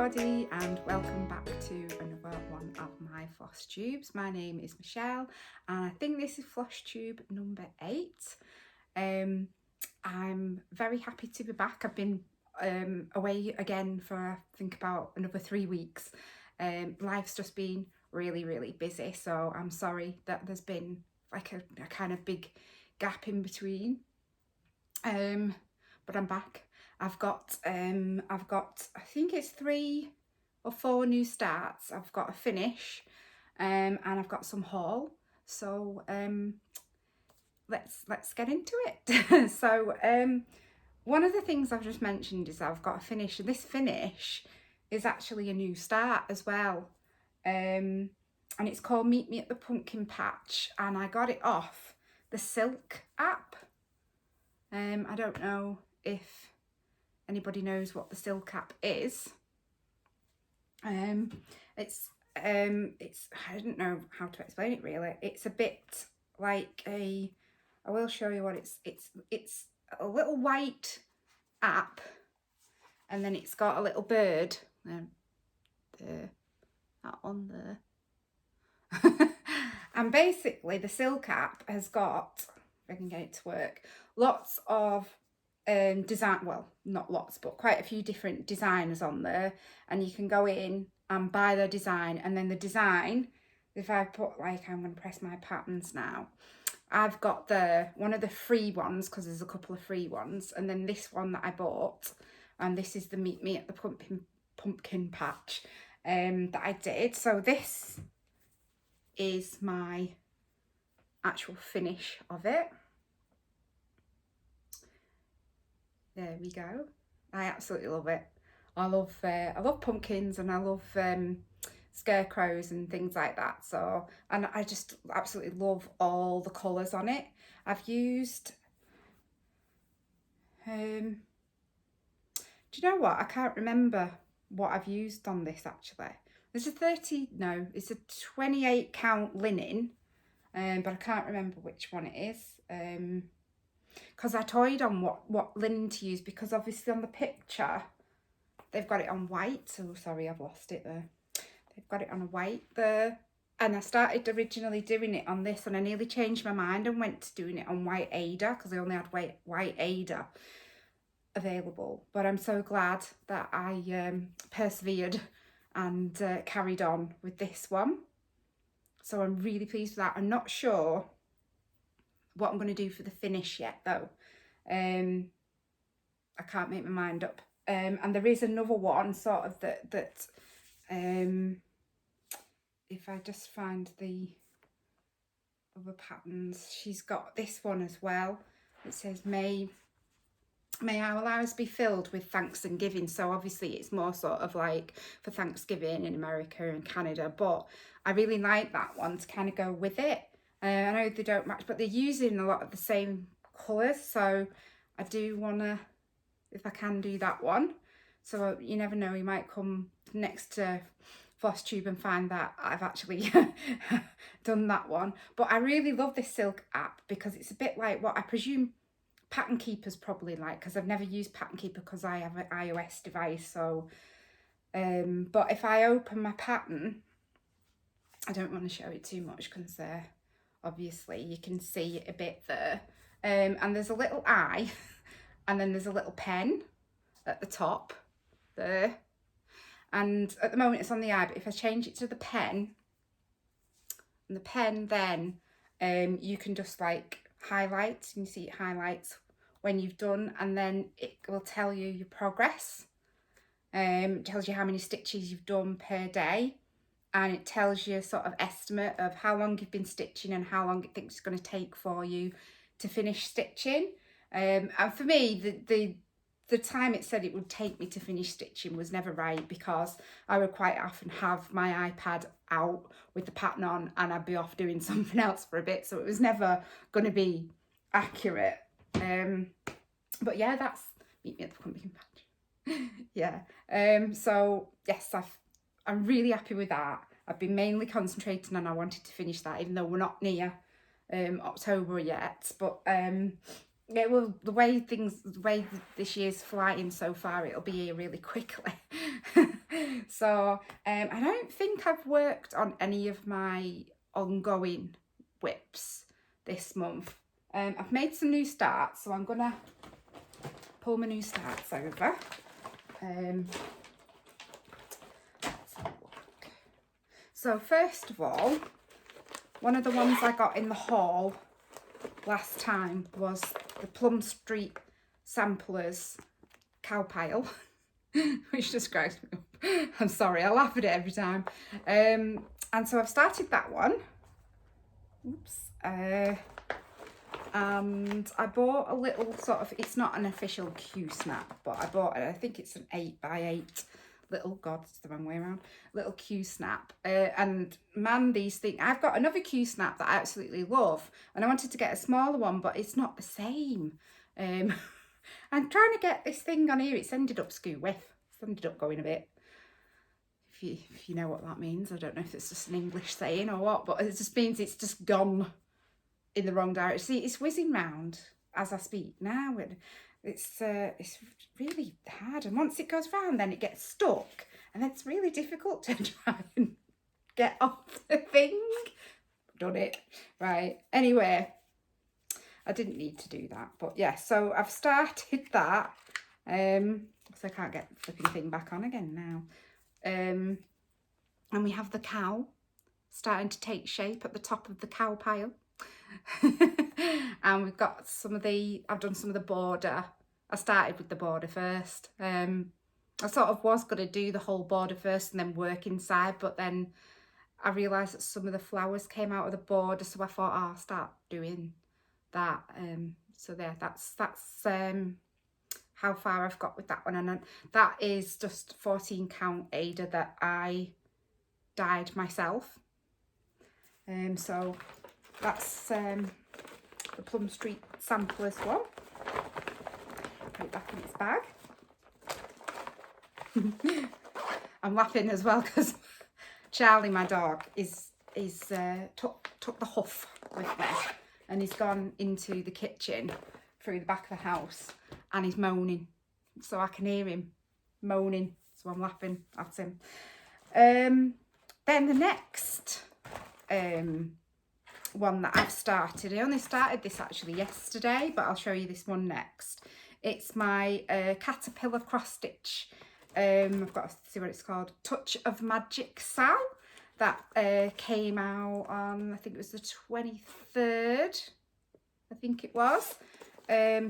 everybody, and welcome back to another one of my floss tubes. My name is Michelle and I think this is floss tube number 8. I'm very happy to be back. I've been away again for I think about another 3 weeks. Life's just been really busy, so I'm sorry that there's been like a kind of big gap in between, but I'm back. I've got I think it's 3 or 4 new starts. I've got a finish, and I've got some haul. So let's get into it. So one of the things I've just mentioned is I've got a finish, and this finish is actually a new start as well. And it's called Meet Me at the Pumpkin Patch, and I got it off the Silk app. I don't know if anybody knows what the Silk app is. It's I don't know how to explain it really. It's a bit like I will show you what it's a little white app, and then it's got a little bird there, that one there. And basically the Silk app has got, if I can get it to work, lots of design, well not lots but quite a few different designers on there, and you can go in and buy their design, and then the design, if I put like, I'm going to press my patterns now, I've got one of the free ones because there's a couple of free ones, and then this one that I bought, and this is the Meet Me at the Pumpkin Patch that I did. So this is my actual finish of it. There we go. I absolutely love it. I love pumpkins, and I love scarecrows and things like that. So, and I just absolutely love all the colours on it. I've used, do you know what? I can't remember what I've used on this actually. It's a 28 count linen, but I can't remember which one it is. Because I toyed on what linen to use, because obviously on the picture they've got it on white. So sorry, I've lost it there. They've got it on a white there, and I started originally doing it on this, and I nearly changed my mind and went to doing it on white Ada because I only had white Ada available. But I'm so glad that I persevered and carried on with this one. So I'm really pleased with that. I'm not sure what I'm going to do for the finish yet though. I can't make my mind up. And there is another one sort of that if I just find the other patterns, she's got this one as well. It says may our lives be filled with thanks and giving. So obviously it's more sort of like for Thanksgiving in America and Canada, but I really like that one to kind of go with it. I know they don't match, but they're using a lot of the same colours, so I do want to, if I can, do that one. So you never know, you might come next to Flosstube and find that I've actually done that one. But I really love this Silk app because it's a bit like what I presume Pattern Keeper's probably like, because I've never used Pattern Keeper because I have an iOS device. So but if I open my pattern, I don't want to show it too much because obviously you can see a bit there, and there's a little eye and then there's a little pen at the top there, and at the moment it's on the eye, but if I change it to the pen, and the pen then you can just like highlight, and you see it highlights when you've done, and then it will tell you your progress. Tells you how many stitches you've done per day, and it tells you a sort of estimate of how long you've been stitching and how long it thinks it's going to take for you to finish stitching. And for me, the time it said it would take me to finish stitching was never right, because I would quite often have my iPad out with the pattern on and I'd be off doing something else for a bit, so it was never going to be accurate. But yeah, that's Meet Me at the Pumpkin Patch. Yeah. So yes, I'm really happy with that. I've been mainly concentrating on, I wanted to finish that, even though we're not near October yet, but it will, the way this year's flying so far, it'll be here really quickly. So I don't think I've worked on any of my ongoing whips this month. I've made some new starts, so I'm gonna pull my new starts over. Let's have a look. So first of all, one of the ones I got in the haul last time was the Plum Street Samplers cow pile, which just cracks me up. I'm sorry, I laugh at it every time. And so I've started that one. Oops. And I bought a little sort of, it's not an official Q-snap, but I bought it, I think it's an 8x8 little, God, it's the wrong way around, little Q-snap. And man, these things, I've got another Q-snap that I absolutely love, and I wanted to get a smaller one, but it's not the same. I'm trying to get this thing on here, it's ended up skew with, it's ended up going a bit, if you know what that means. I don't know if it's just an English saying or what, but it just means it's just gone in the wrong direction. See, it's whizzing round as I speak now, and it's really hard, and once it goes round then it gets stuck, and it's really difficult to try and get off the thing. Done it. Right, anyway, I didn't need to do that, but yeah, so I've started that, so I can't get the flipping thing back on again now. And we have the cow starting to take shape at the top of the cow pile. And we've got some of the, I've done some of the border. I started with the border first. I sort of was going to do the whole border first and then work inside, but then I realised that some of the flowers came out of the border, so I thought, oh, I'll start doing that. So there, that's how far I've got with that one, and that is just 14 count Ada that I dyed myself. So that's the Plum Street Samplers one. Put it back in its bag. I'm laughing as well because Charlie, my dog, took the huff with me, and he's gone into the kitchen through the back of the house, and he's moaning, so I can hear him moaning, so I'm laughing at him. Then the next one that I've started, I only started this actually yesterday, but I'll show you this one next. It's my caterpillar cross stitch. I've got to see what it's called, Touch of Magic Sal. That came out on, I think it was the 23rd, I think it was. I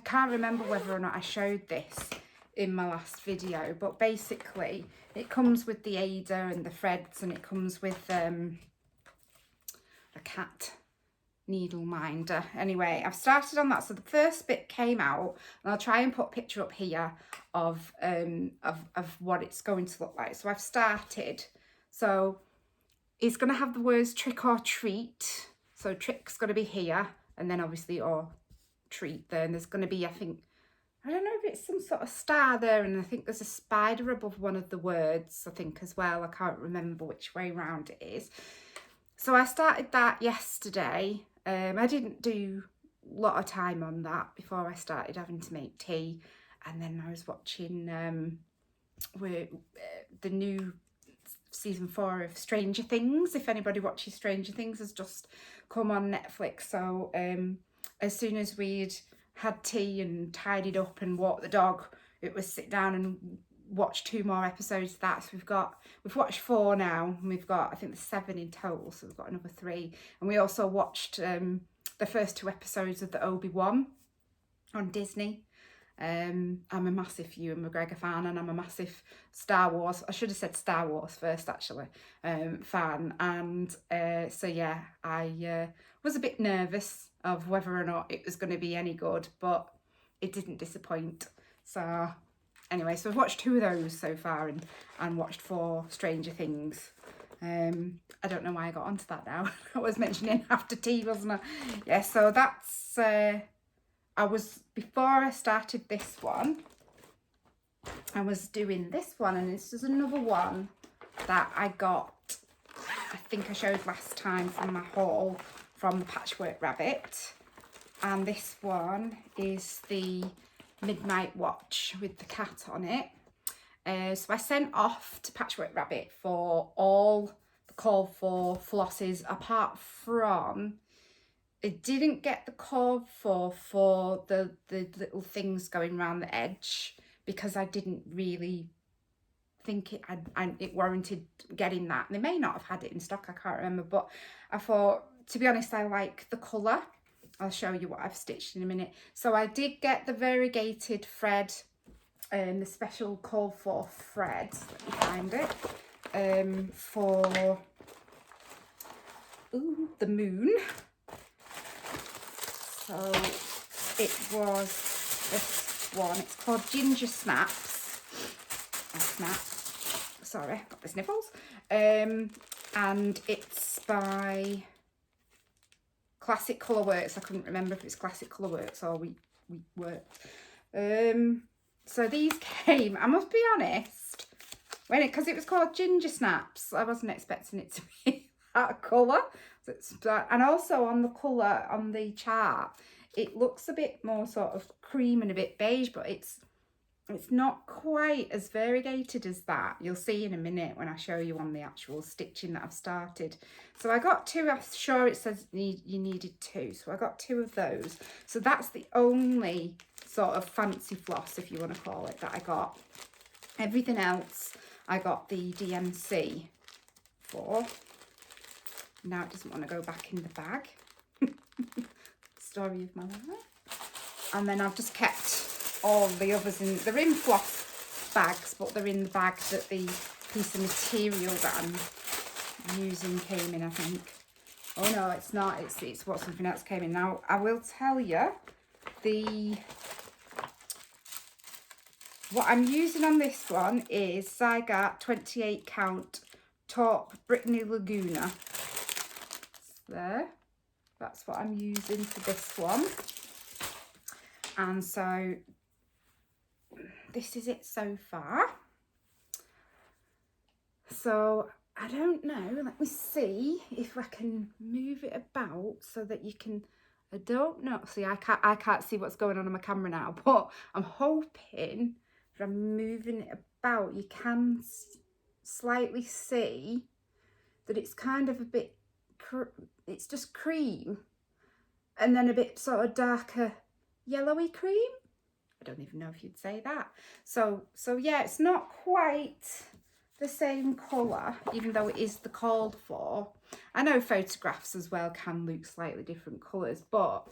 can't remember whether or not I showed this in my last video, but basically it comes with the Ada and the threads, and it comes with a cat needle minder. Anyway, I've started on that, so the first bit came out, and I'll try and put a picture up here of what it's going to look like. So I've started, so it's going to have the words trick or treat. So trick's going to be here, and then obviously or treat there, and there's going to be, I think, I don't know if it's some sort of star there, and I think there's a spider above one of the words, I think, as well. I can't remember which way round it is. So I started that yesterday. I didn't do a lot of time on that before I started having to make tea, and then I was watching the new season 4 of Stranger Things. If anybody watches Stranger Things, has just come on Netflix. So as soon as we'd had tea and tidied up and walked the dog, it was sit down and watch 2 more episodes of that. So we've watched 4 now, and we've got, I think there's 7 in total, so we've got another 3. And we also watched the first 2 episodes of the Obi-Wan on Disney. I'm a massive Ewan McGregor fan, and I'm a massive Star Wars, I should have said Star Wars first actually, fan. And so yeah, I was a bit nervous of whether or not it was going to be any good, but it didn't disappoint. So anyway, so I've watched 2 of those so far, and watched 4 Stranger Things. I don't know why I got onto that now. I was mentioning after tea, wasn't I? Yeah, so that's before I started this one, I was doing this one, and this is another one that I got, I think I showed last time from my haul from the Patchwork Rabbit. And this one is the Midnight Watch with the cat on it. So I sent off to Patchwork Rabbit for all the call for flosses, apart from I didn't get the call for the little things going around the edge, because I didn't really think it warranted getting that. They may not have had it in stock, I can't remember, but I thought, to be honest, I like the colour. I'll show you what I've stitched in a minute. So I did get the variegated thread, the special call for thread, let me find it, for the moon. So it was this one, it's called Ginger Snaps. Sorry, got the sniffles. And it's by Classic Colourworks. I couldn't remember if it's Classic Colourworks or We Worked. So these came, I must be honest, because it was called Ginger Snaps, I wasn't expecting it to be that colour. And also on the colour on the chart, it looks a bit more sort of cream and a bit beige, but it's not quite as variegated as that. You'll see in a minute when I show you on the actual stitching that I've started. So I got two. I'm sure it says you needed two, so I got two of those. So that's the only sort of fancy floss, if you want to call it, that I got. Everything else I got the DMC for. Now it doesn't want to go back in the bag. Story of my life. And then I've just kept all the others they're in floss bags, but they're in the bag that the piece of material that I'm using came in, I think. Oh no, it's not, it's what something else came in. Now I will tell you what I'm using on this one is Zygarde 28 count Taupe Brittany Laguna. There, that's what I'm using for this one. And so this is it so far. So I don't know, let me see if I can move it about so that you can, I don't know, see I can't see what's going on my camera now, but I'm hoping if I'm moving it about you can slightly see that it's kind of a bit, it's just cream and then a bit sort of darker yellowy cream. I don't even know if you'd say that. So yeah, it's not quite the same colour, even though it is the called for. I know photographs as well can look slightly different colours, but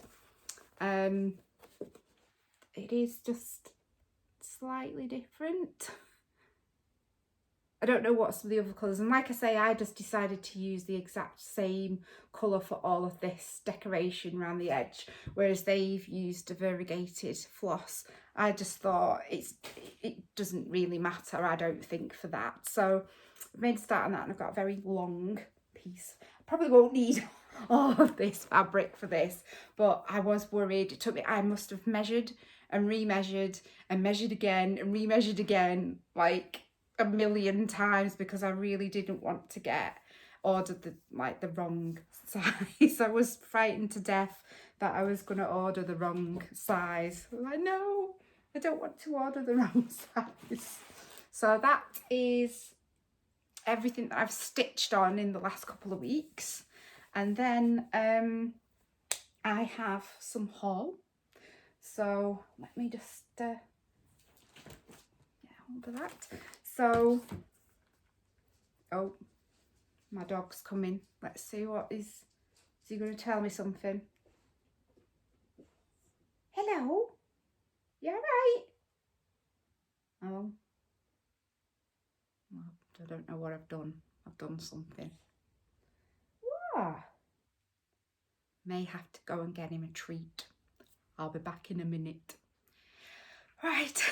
it is just slightly different. I don't know what some of the other colours, and like I say, I just decided to use the exact same colour for all of this decoration around the edge, whereas they've used a variegated floss. I just thought it doesn't really matter, I don't think, for that. So I've made a start on that, and I've got a very long piece. I probably won't need all of this fabric for this, but I was worried. It took me, I must have measured and remeasured and measured again and remeasured again, like a million times, because I really didn't want to ordered the wrong size. I was frightened to death that I was going to order the wrong size. I was like, no, I don't want to order the wrong size. So that is everything that I've stitched on in the last couple of weeks. And then I have some haul. So let me just get hold of that. So, oh, my dog's coming. Let's see what is he going to tell me something? Hello? You alright? Oh. I don't know what I've done. I've done something. What? May have to go and get him a treat. I'll be back in a minute. Right.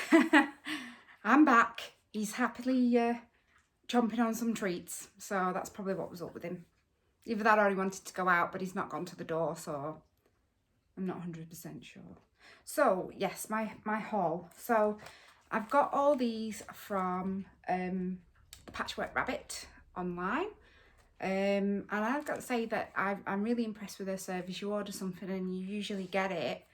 I'm back. He's happily chomping on some treats, so that's probably what was up with him. Either that or he wanted to go out, but he's not gone to the door, so I'm not 100% sure. So yes, my haul. So I've got all these from the Patchwork Rabbit online. And I've got to say that I'm really impressed with their service. You order something and you usually get it.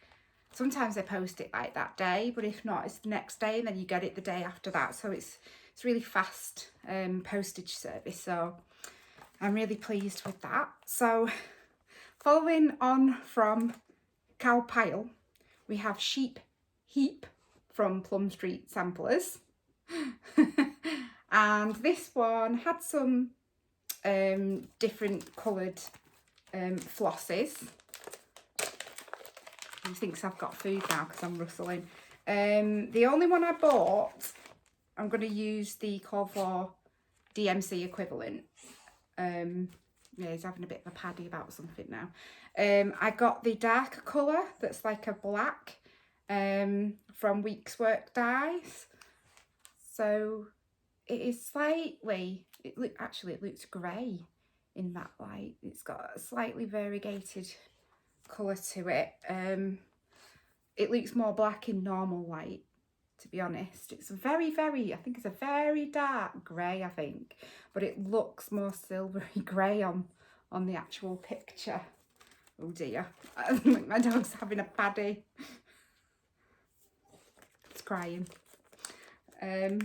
Sometimes they post it like that day, but if not, it's the next day and then you get it the day after that. So it's really fast postage service. So I'm really pleased with that. So following on from cow pile, we have sheep heap from Plum Street Samplers. And this one had some different coloured flosses. He thinks I've got food now because I'm rustling. The only one I bought, I'm going to use the Corvor DMC equivalent. Yeah, he's having a bit of a paddy about something now. I got the darker colour that's like a black from Week's Work Dyes. So it is slightly, it looks grey in that light. It's got a slightly variegated colour to it. It looks more black in normal light, to be honest. It's I think it's a very dark grey, I think, but it looks more silvery grey on the actual picture. Oh dear, my dog's having a paddy. It's crying. I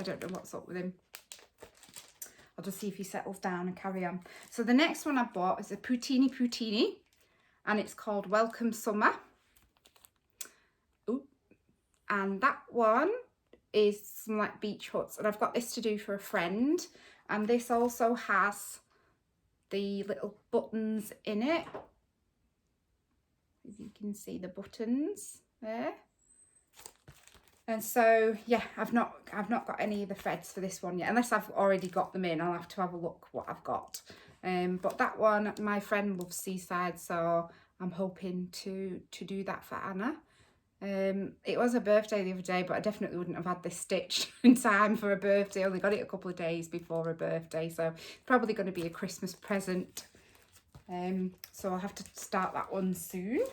don't know what's up with him. I'll just see if he settles down and carry on. So the next one I bought is a Poutini, and it's called Welcome Summer. Ooh. And that one is some like beach huts, and I've got this to do for a friend, and this also has the little buttons in it. If you can see the buttons there. And so yeah, I've not got any of the threads for this one yet, unless I've already got them in. I'll have to have a look what I've got. But that one, my friend loves seaside, so I'm hoping to do that for Anna. It was her birthday the other day, but I definitely wouldn't have had this stitched in time for her birthday. I only got it a couple of days before her birthday, so it's probably going to be a Christmas present. So I'll have to start that one soon.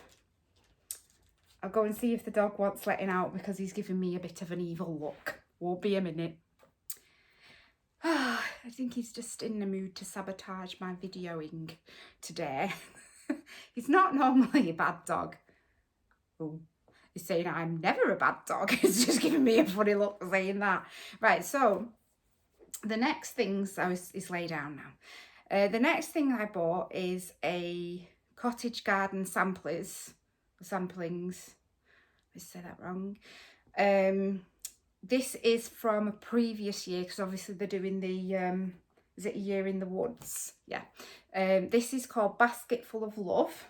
I'll go and see if the dog wants letting out because he's giving me a bit of an evil look. Won't be a minute. I think he's just in the mood to sabotage my videoing today. He's not normally a bad dog. Oh, he's saying I'm never a bad dog. He's just giving me a funny look for saying that. Right, so the next things is lay down now. The next thing I bought is a cottage garden samplings. I say that wrong. This is from a previous year because obviously they're doing the is it A Year in the Woods? Yeah. This is called Basketful of Love,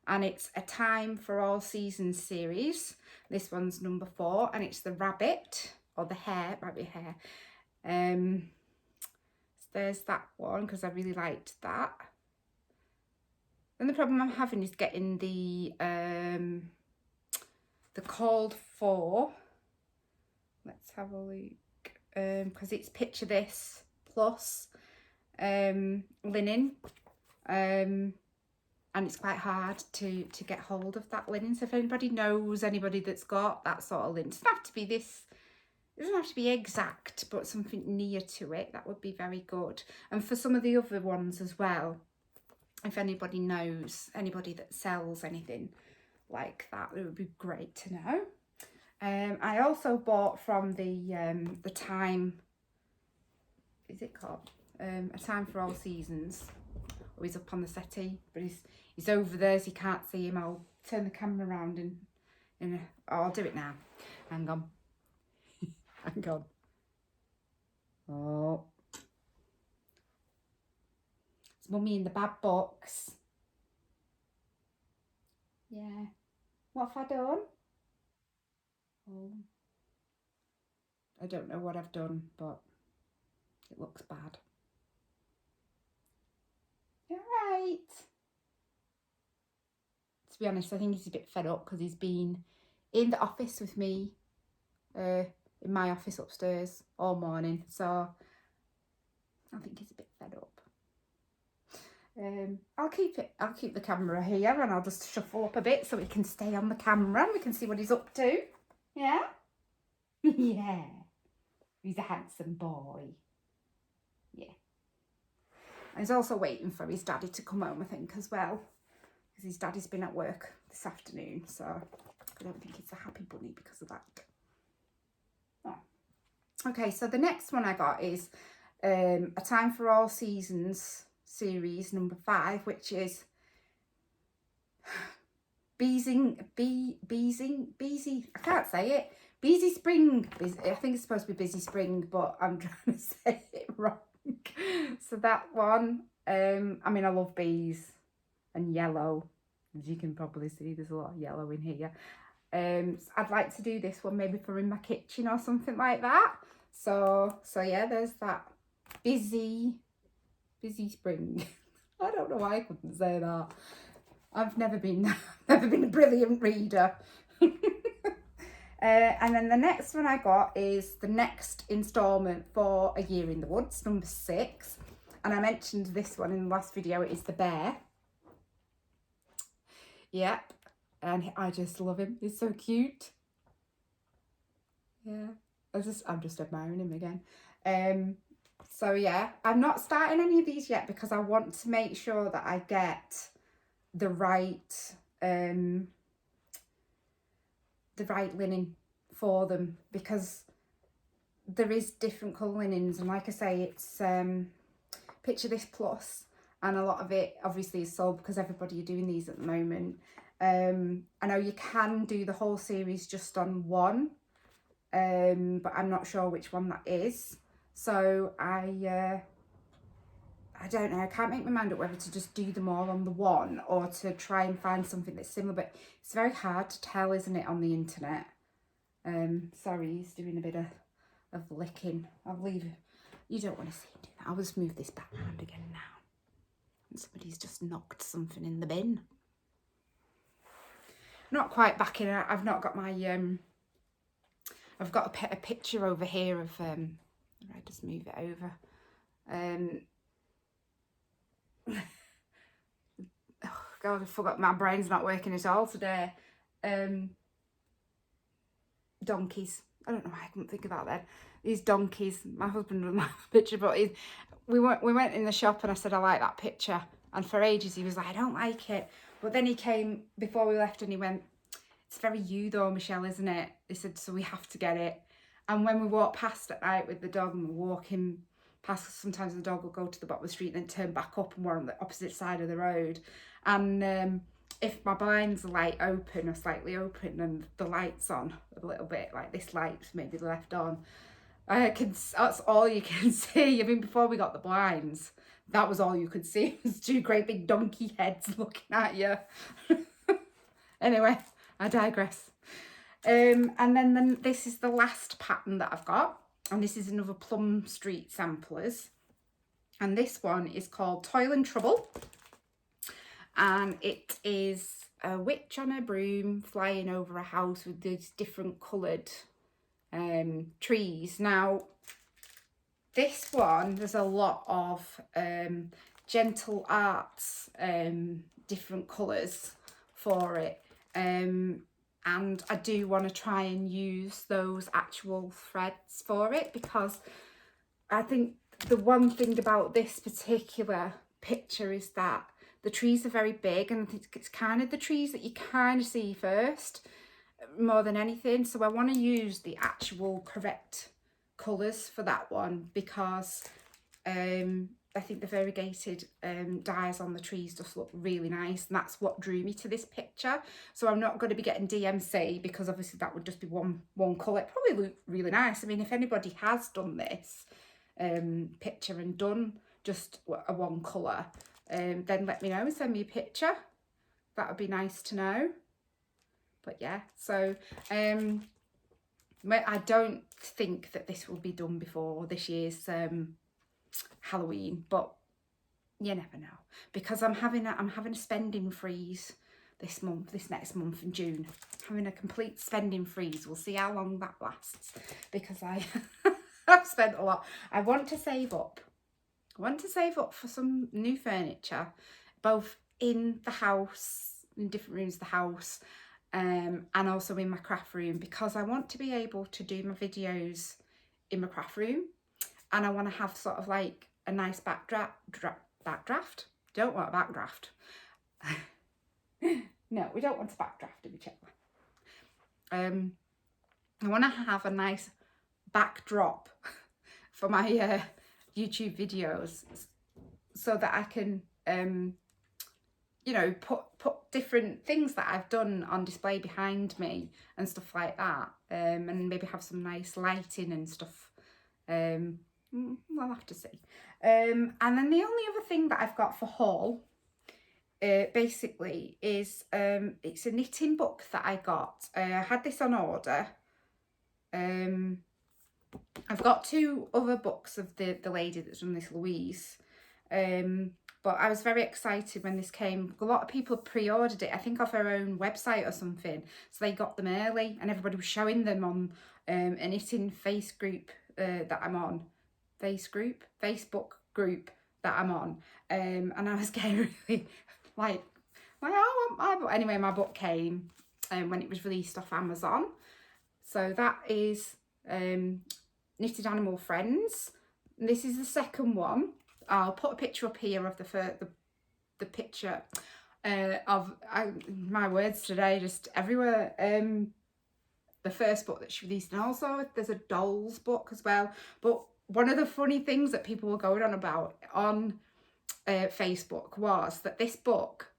and it's a Time for All Seasons series. This one's number 4, and it's the rabbit or the rabbit hair. So there's that one because I really liked that. And the problem I'm having is getting the called for. Let's have a look. Because it's Picture This plus linen. And it's quite hard to get hold of that linen. So if anybody knows anybody that's got that sort of linen, it doesn't have to be this. It doesn't have to be exact, but something near to it. That would be very good. And for some of the other ones as well, if anybody knows anybody that sells anything like that, it would be great to know. I also bought from the Time, is it called? A Time for All Seasons. Oh, he's up on the settee, but he's over there, so you can't see him. I'll turn the camera around and I'll do it now. Hang on. Hang on. Oh. It's Mummy in the bad box. Yeah. What have I done? Oh. I don't know what I've done, but it looks bad. All right. To be honest, I think he's a bit fed up because he's been in the office with me, in my office upstairs all morning. So I think he's a bit fed up. I'll keep the camera here and I'll just shuffle up a bit so we can stay on the camera and we can see what he's up to. Yeah? Yeah. He's a handsome boy. Yeah. He's also waiting for his daddy to come home, I think, as well, because his daddy's been at work this afternoon, so I don't think it's a happy bunny because of that. Oh. Okay, so the next one I got is A Time for All Seasons series number 5, which is Beezy, I can't say it. Busy Spring. I think it's supposed to be Busy Spring, but I'm trying to say it wrong. So that one, I mean, I love bees and yellow. As you can probably see, there's a lot of yellow in here. I'd like to do this one maybe for in my kitchen or something like that. So yeah, there's that. Busy Spring. I don't know why I couldn't say that. I've never been a brilliant reader. And then the next one I got is the next instalment for A Year in the Woods, number 6. And I mentioned this one in the last video. It is the bear. Yep. And I just love him. He's so cute. Yeah. I'm just admiring him again. So yeah, I'm not starting any of these yet because I want to make sure that I get the right linen for them, because there is different colour linens, and like I say, it's Picture This Plus, and a lot of it obviously is sold because everybody are doing these at the moment. I know you can do the whole series just on one, but I'm not sure which one that is. So I don't know, I can't make my mind up whether to just do them all on the one or to try and find something that's similar, but it's very hard to tell, isn't it, on the internet. Sorry, he's doing a bit of licking. I'll leave it. You don't want to see him do that. I'll just move this back round again now. And somebody's just knocked something in the bin. Not quite back in. I've not got my I've got a picture over here of I just move it over. Oh God, I forgot, my brain's not working at all today. Donkeys. I don't know why I couldn't think of that then. These donkeys. My husband doesn't like the picture, but we went in the shop and I said, I like that picture. And for ages he was like, I don't like it. But then he came before we left and he went, it's very you though, Michelle, isn't it? He said, so we have to get it. And when we walk past at night with the dog and we're walking past, sometimes the dog will go to the bottom of the street and then turn back up, and we're on the opposite side of the road. And if my blinds are like open or slightly open and the light's on a little bit, like this light's maybe left on, that's all you can see. I mean, before we got the blinds, that was all you could see. It was 2 great big donkey heads looking at you. Anyway, I digress. And then this is the last pattern that I've got, and this is another Plum Street Samplers, and this one is called Toil and Trouble, and it is a witch on a broom flying over a house with these different coloured trees. Now this one, there's a lot of gentle arts, different colours for it, and I do want to try and use those actual threads for it, because I think the one thing about this particular picture is that the trees are very big, and I think it's kind of the trees that you kind of see first more than anything. So I want to use the actual correct colours for that one, because I think the variegated dyes on the trees just look really nice, and that's what drew me to this picture. So I'm not going to be getting DMC, because obviously that would just be one colour. It probably look really nice. I mean, if anybody has done this picture and done just a one colour, then let me know and send me a picture. That would be nice to know. But yeah, so I don't think that this will be done before this year's Halloween, but you never know, because I'm having a spending freeze this next month in June. Having a complete spending freeze. We'll see how long that lasts, because I've spent a lot. I want to save up. For some new furniture, both in the house, in different rooms of the house, and also in my craft room, because I want to be able to do my videos in my craft room, and I want to have sort of like a nice backdrop backdraft. Don't want a backdraft. No, we don't want a backdraft, do we, Chetla? I want to have a nice backdrop for my YouTube videos, so that I can, you know, put different things that I've done on display behind me and stuff like that, and maybe have some nice lighting and stuff. I'll have to see. And then the only other thing that I've got for haul, basically, is it's a knitting book that I got. I had this on order. I've got 2 other books of the lady that's done this, Louise. But I was very excited when this came. A lot of people pre-ordered it, I think off her own website or something. So they got them early, and everybody was showing them on a knitting face group that I'm on. Facebook group that I'm on. And I was getting really like, I want my book. Anyway, my book came when it was released off Amazon. So that is Knitted Animal Friends. And this is the second one. I'll put a picture up here of the picture of my words today, just everywhere. The first book that she released, and also there's a dolls book as well. But one of the funny things that people were going on about on Facebook was that this book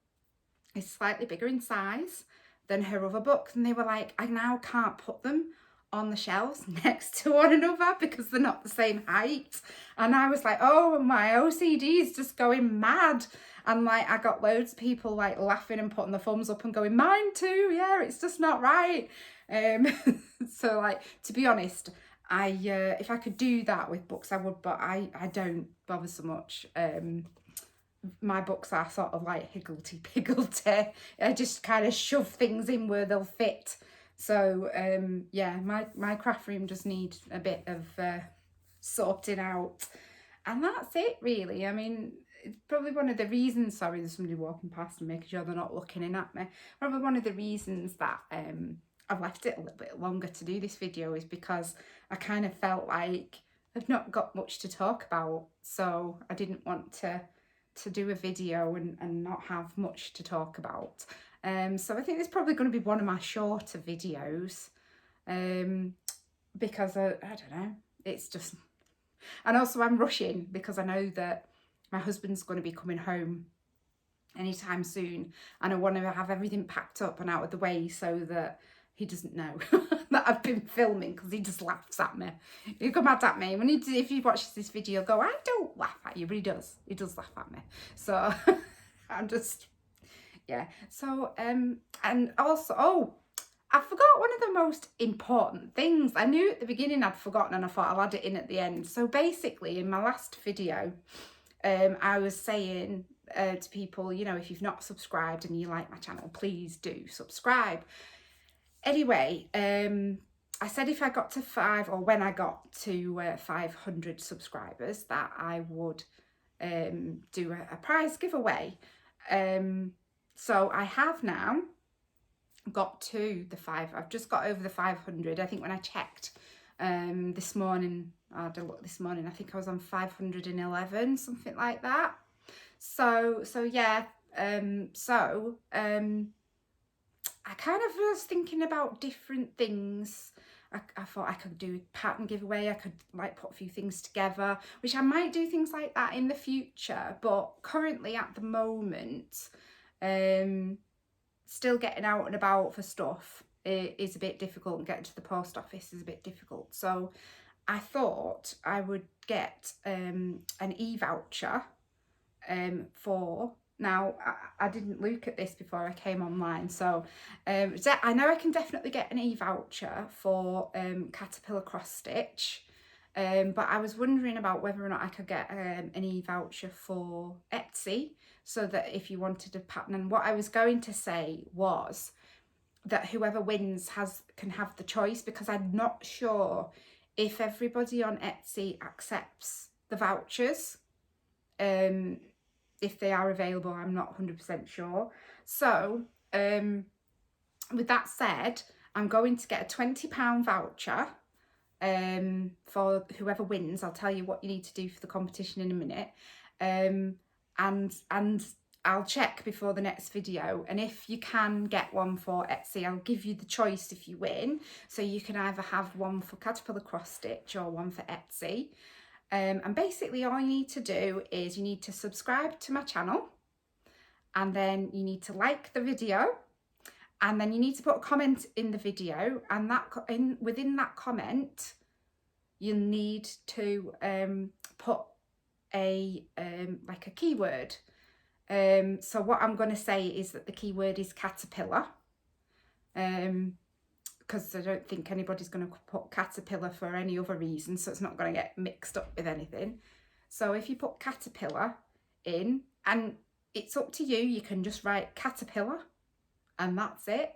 is slightly bigger in size than her other books, and they were like, I now can't put them on the shelves next to one another because they're not the same height. And I was like, oh, my OCD is just going mad. And like, I got loads of people like laughing and putting the thumbs up and going, mine too, yeah, it's just not right. So like, to be honest, I if I could do that with books I would, but I don't bother so much. My books are sort of like higgledy-piggledy. I just kind of shove things in where they'll fit. So yeah, my craft room just needs a bit of sorting out, and that's it really. I mean, it's probably one of the reasons, sorry, there's somebody walking past and making sure they're not looking in at me. Probably one of the reasons that I've left it a little bit longer to do this video is because I kind of felt like I've not got much to talk about, so I didn't want to do a video and not have much to talk about. So I think it's probably going to be one of my shorter videos, because I don't know, it's just, and also I'm rushing because I know that my husband's going to be coming home anytime soon, and I want to have everything packed up and out of the way so that he doesn't know that I've been filming, because he just laughs at me. He'll come mad at me. If he watches this video, he'll go, I don't laugh at you, but he does. He does laugh at me. So I'm just, yeah. So, and also, oh, I forgot one of the most important things. I knew at the beginning I'd forgotten, and I thought I'll add it in at the end. So basically, in my last video, I was saying to people, you know, if you've not subscribed and you like my channel, please do subscribe. Anyway, I said if I got to when I got to 500 subscribers, that I would do a prize giveaway. So I have now got to I've just got over the 500. I think when I checked this morning, I had a look this morning, I think I was on 511, something like that. So yeah, I kind of was thinking about different things. I thought I could do a pattern giveaway. I could like put a few things together, which I might do things like that in the future. But currently at the moment, still getting out and about for stuff is a bit difficult, and getting to the post office is a bit difficult. So I thought I would get an e-voucher for, now I didn't look at this before I came online, so I know I can definitely get an e-voucher for Caterpillar cross stitch, but I was wondering about whether or not I could get an e-voucher for Etsy, so that if you wanted a pattern, and what I was going to say was that whoever wins can have the choice, because I'm not sure if everybody on Etsy accepts the vouchers. If they are available, I'm not 100% sure. So with that said, I'm going to get a £20 voucher for whoever wins. I'll tell you what you need to do for the competition in a minute. and I'll check before the next video, and if you can get one for Etsy, I'll give you the choice if you win. So you can either have one for Caterpillar Cross Stitch or one for Etsy. And basically all you need to do is you need to subscribe to my channel, and then you need to like the video, and then you need to put a comment in the video, and within that comment you'll need to put a like a keyword. So what I'm going to say is that the keyword is caterpillar, because I don't think anybody's going to put caterpillar for any other reason, so it's not going to get mixed up with anything. So if you put caterpillar in, and it's up to you, you can just write caterpillar and that's it.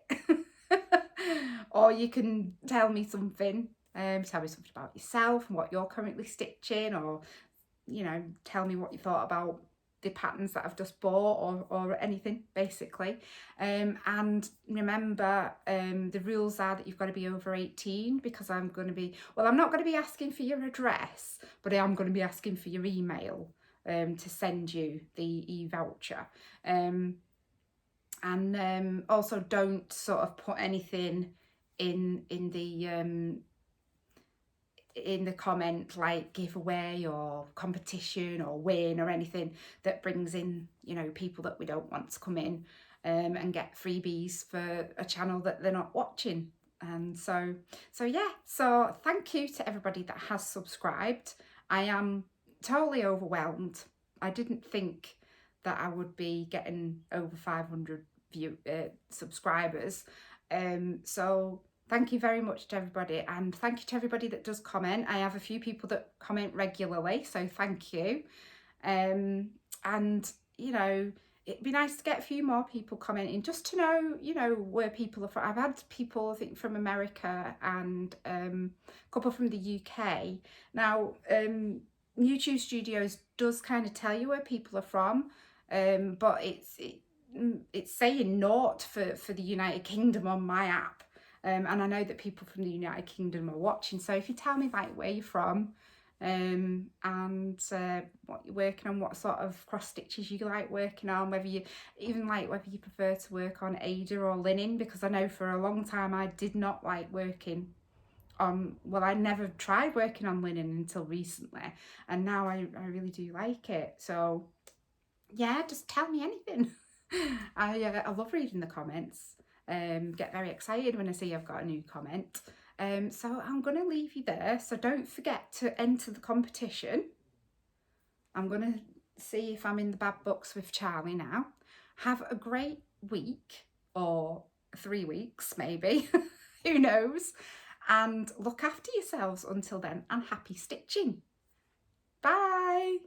Or you can tell me something, tell me something about yourself and what you're currently stitching, or you know, tell me what you thought about the patterns that I've just bought, or anything basically. And remember, the rules are that you've got to be over 18, because I'm going to be, well, I'm not going to be asking for your address, but I am going to be asking for your email to send you the e-voucher. And also don't sort of put anything in the comment like giveaway or competition or win or anything that brings in, you know, people that we don't want to come in and get freebies for a channel that they're not watching. And so yeah, so thank you to everybody that has subscribed. I am totally overwhelmed. I didn't think that I would be getting over 500 subscribers. So thank you very much to everybody, and thank you to everybody that does comment. I have a few people that comment regularly, so thank you. And you know, it'd be nice to get a few more people commenting, just to know, you know, where people are from. I've had people, I think, from America, and a couple from the UK. Now, YouTube Studios does kind of tell you where people are from, but it's saying naught for the United Kingdom on my app. And I know that people from the United Kingdom are watching, so if you tell me like where you're from, and what you're working on, what sort of cross stitches you like working on, whether you prefer to work on Ada or linen, because I know for a long time I did not like working on, well, I never tried working on linen until recently, and now I really do like it. So yeah, just tell me anything. I love reading the comments. Get very excited when I see I've got a new comment. So I'm going to leave you there. So don't forget to enter the competition. I'm going to see if I'm in the bad books with Charlie now. Have a great week, or 3 weeks maybe. Who knows? And look after yourselves until then, and happy stitching. Bye.